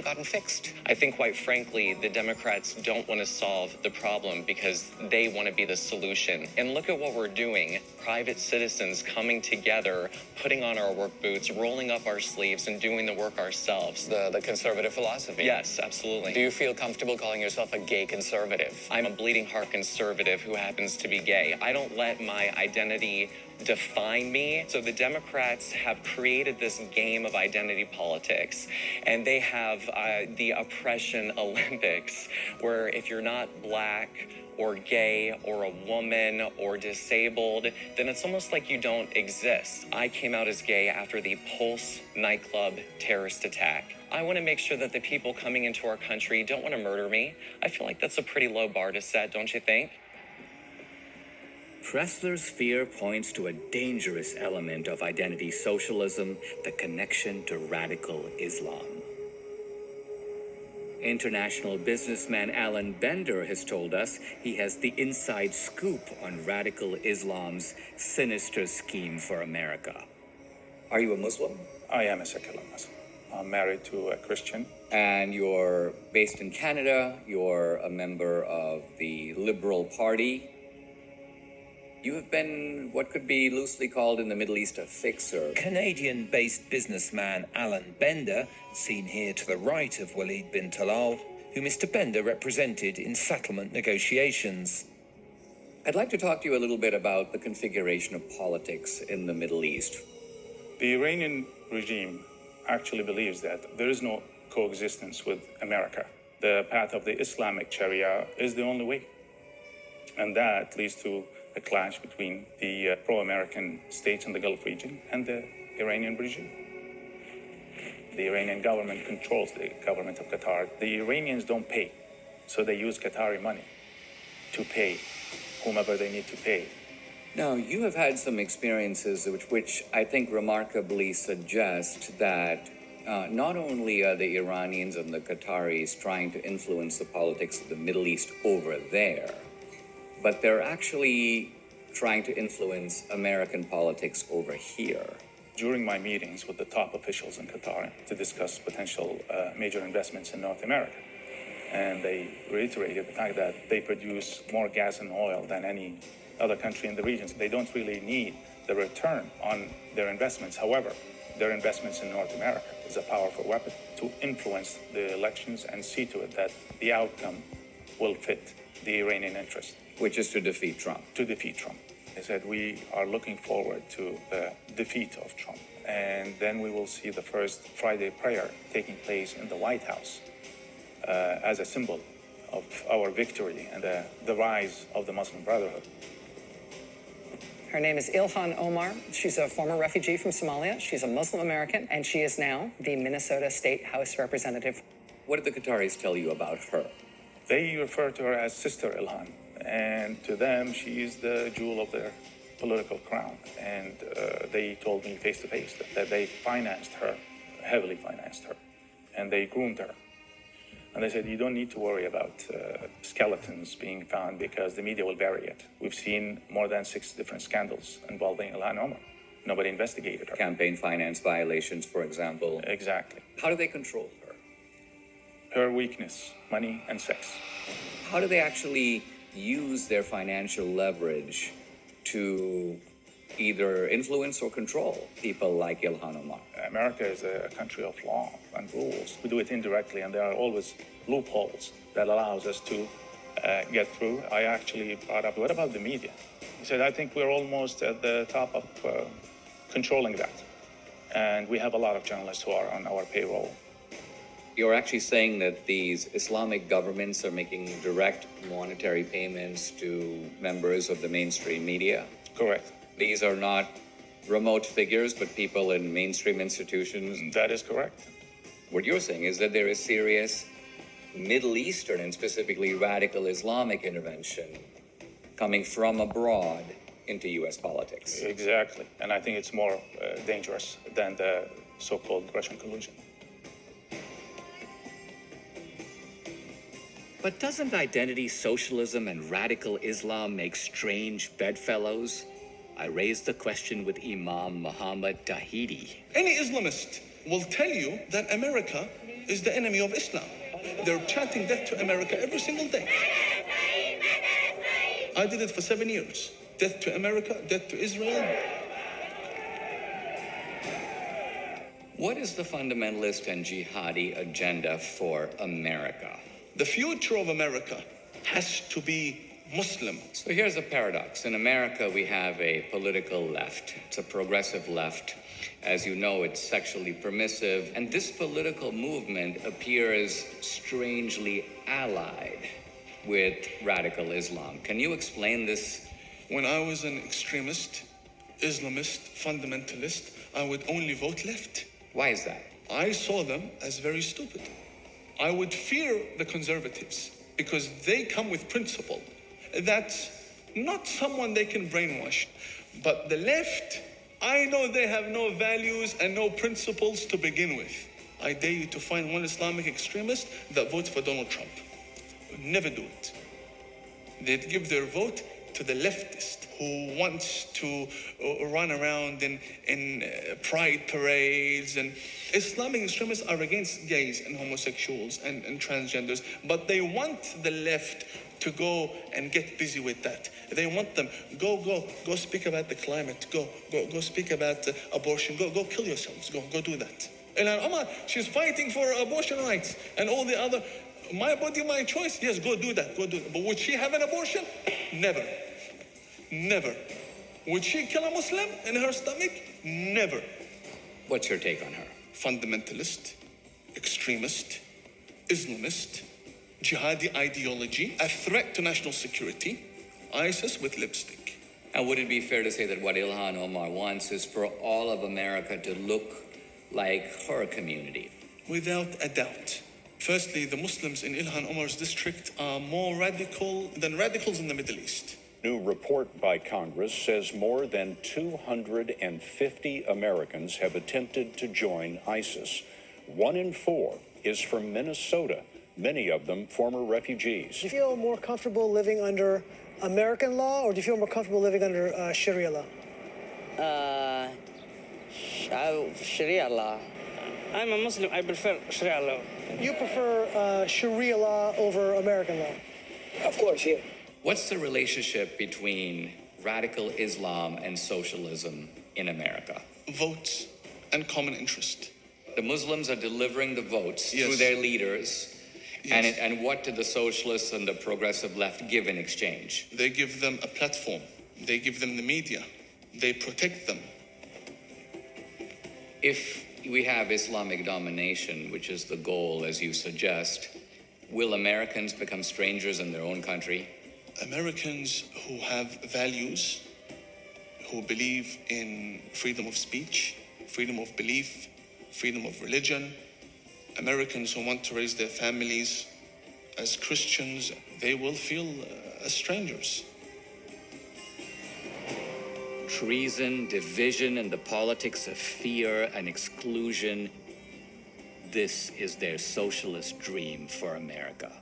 gotten fixed. I think, quite frankly, the Democrats don't want to solve the problem because they want to be the solution. And look at what we're doing. Private citizens coming together, putting on our work boots, rolling up our sleeves, and doing the work ourselves. The conservative philosophy. Yes, absolutely. Do you feel comfortable calling yourself a gay conservative? I'm a bleeding heart conservative who happens to be gay. I don't let my identity define me. So the Democrats have created this game of identity politics, and they have the oppression Olympics, where if you're not black or gay or a woman or disabled, then it's almost like you don't exist. I came out as gay after the Pulse nightclub terrorist attack. I want to make sure that the people coming into our country don't want to murder me. I feel like that's a pretty low bar to set, don't you think? Pressler's fear points to a dangerous element of identity socialism, the connection to radical Islam. International businessman Alan Bender has told us he has the inside scoop on radical Islam's sinister scheme for America. Are you a Muslim? I am a secular Muslim. I'm married to a Christian. And you're based in Canada. You're a member of the Liberal Party. You have been what could be loosely called in the Middle East a fixer. Canadian-based businessman Alan Bender, seen here to the right of Walid bin Talal, who Mr. Bender represented in settlement negotiations. I'd like to talk to you a little bit about the configuration of politics in the Middle East. The Iranian regime actually believes that there is no coexistence with America. The path of the Islamic Sharia is the only way. And that leads to a clash between the pro-American states in the Gulf region and the Iranian regime. The Iranian government controls the government of Qatar. The Iranians don't pay, so they use Qatari money to pay whomever they need to pay. Now, you have had some experiences which I think remarkably suggest that not only are the Iranians and the Qataris trying to influence the politics of the Middle East over there, but they're actually trying to influence American politics over here. During my meetings with the top officials in Qatar to discuss potential major investments in North America, and they reiterated the fact that they produce more gas and oil than any other country in the region. So they don't really need the return on their investments. However, their investments in North America is a powerful weapon to influence the elections and see to it that the outcome will fit the Iranian interest. Which is to defeat Trump. To defeat Trump. They said, we are looking forward to the defeat of Trump. And then we will see the first Friday prayer taking place in the White House as a symbol of our victory and the rise of the Muslim Brotherhood. Her name is Ilhan Omar. She's a former refugee from Somalia. She's a Muslim American, and she is now the Minnesota State House Representative. What did the Qataris tell you about her? They refer to her as Sister Ilhan. And to them, she is the jewel of their political crown. And they told me face to face that they financed her, heavily financed her, and they groomed her. And they said, you don't need to worry about skeletons being found because the media will bury it. We've seen more than 6 different scandals involving Ilhan Omar. Nobody investigated her. Campaign finance violations, for example. Exactly. How do they control her? Her weakness, money and sex. How do they actually use their financial leverage to either influence or control people like Ilhan Omar? America is a country of law and rules. We do it indirectly, and there are always loopholes that allows us to get through. I actually brought up, what about the media? He said, I think we're almost at the top of controlling that. And we have a lot of journalists who are on our payroll. You're actually saying that these Islamic governments are making direct monetary payments to members of the mainstream media? Correct. These are not remote figures, but people in mainstream institutions? That is correct. What you're saying is that there is serious Middle Eastern and specifically radical Islamic intervention coming from abroad into U.S. politics. Exactly. And I think it's more dangerous than the so-called Russian collusion. But doesn't identity socialism and radical Islam make strange bedfellows? I raised the question with Imam Muhammad Tawhidi. Any Islamist will tell you that America is the enemy of Islam. They're chanting death to America every single day. I did it for 7 years. Death to America, death to Israel. What is the fundamentalist and jihadi agenda for America? The future of America has to be Muslim. So here's a paradox. In America, we have a political left. It's a progressive left. As you know, it's sexually permissive. And this political movement appears strangely allied with radical Islam. Can you explain this? When I was an extremist, Islamist, fundamentalist, I would only vote left. Why is that? I saw them as very stupid. I would fear the conservatives because they come with principle. That's not someone they can brainwash. But the left, I know they have no values and no principles to begin with. I dare you to find one Islamic extremist that votes for Donald Trump. Never do it. They'd give their vote to the leftist who wants to run around in pride parades. And Islamic extremists are against gays and homosexuals and transgenders, but they want the left to go and get busy with that. They want them, go speak about the climate, go speak about abortion, go kill yourselves, go do that. Ilhan Omar, she's fighting for abortion rights and all the other, my body, my choice. Yes, go do that. But would she have an abortion? Never. Would she kill a Muslim in her stomach? Never. What's your take on her? Fundamentalist, extremist, Islamist, jihadi ideology, a threat to national security, ISIS with lipstick. And would it be fair to say that what Ilhan Omar wants is for all of America to look like her community? Without a doubt. Firstly, the Muslims in Ilhan Omar's district are more radical than radicals in the Middle East. New report by Congress says more than 250 Americans have attempted to join ISIS. 1 in 4 is from Minnesota, many of them former refugees. Do you feel more comfortable living under American law, or do you feel more comfortable living under Sharia law? Sharia law. I'm a Muslim. I prefer Sharia law. You prefer Sharia law over American law? Of course, yeah. What's the relationship between radical Islam and socialism in America? Votes and common interest. The Muslims are delivering the votes Yes. through their leaders. Yes. And what do the socialists and the progressive left give in exchange? They give them a platform. They give them the media. They protect them. If we have Islamic domination, which is the goal, as you suggest, will Americans become strangers in their own country? Americans who have values, who believe in freedom of speech, freedom of belief, freedom of religion, Americans who want to raise their families as Christians, they will feel as strangers. Treason, division, and the politics of fear and exclusion. This is their socialist dream for America.